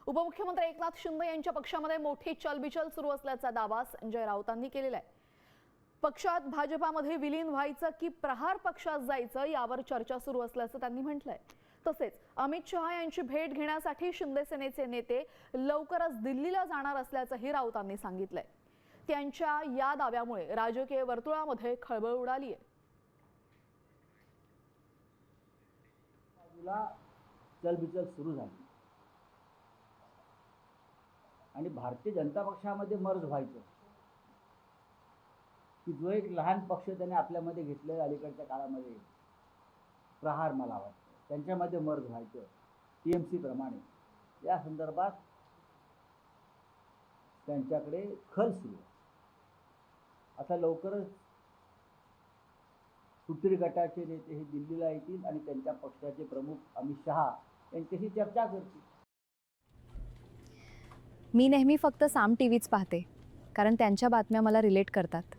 उपमुख्यमंत्री एकनाथ शिंदे यांच्या पक्षामध्ये मोठी चलबिचल सुरू असल्याचा दावा संजय राऊतांनी केलेला आहे। पक्षात भाजपामध्ये विलीन व्हायचं की प्रहार पक्षात जायचं यावर चर्चा सुरू असल्याचं त्यांनी म्हटलंय। तसेच अमित शहा यांची भेट घेण्यासाठी शिंदे सेनेचे नेते लवकरच दिल्लीला जाणार असल्याचंही राऊतांनी सांगितलंय। त्यांच्या या दाव्यामुळे राजकीय वर्तुळामध्ये खळबळ उडाली आहे। चलबिचल सुरू झाली आणि भारतीय जनता पक्षामध्ये मर्ज व्हायचं की जो एक लहान पक्ष त्याने आपल्यामध्ये घेतलेला अलीकडच्या काळामध्ये प्रहार, मला वाटतं त्यांच्यामध्ये मर्ज व्हायचं टीएमसी प्रमाणे, या संदर्भात त्यांच्याकडे खल सुरू आहे। आता लवकरच सूत्री गटाचे नेते हे दिल्लीला येतील आणि त्यांच्या पक्षाचे प्रमुख अमित शहा यांच्याशी चर्चा करतील। मी नेहमी फक्त साम टीव्हीच पाहते, कारण त्यांच्या बातम्या मला रिलेट करतात।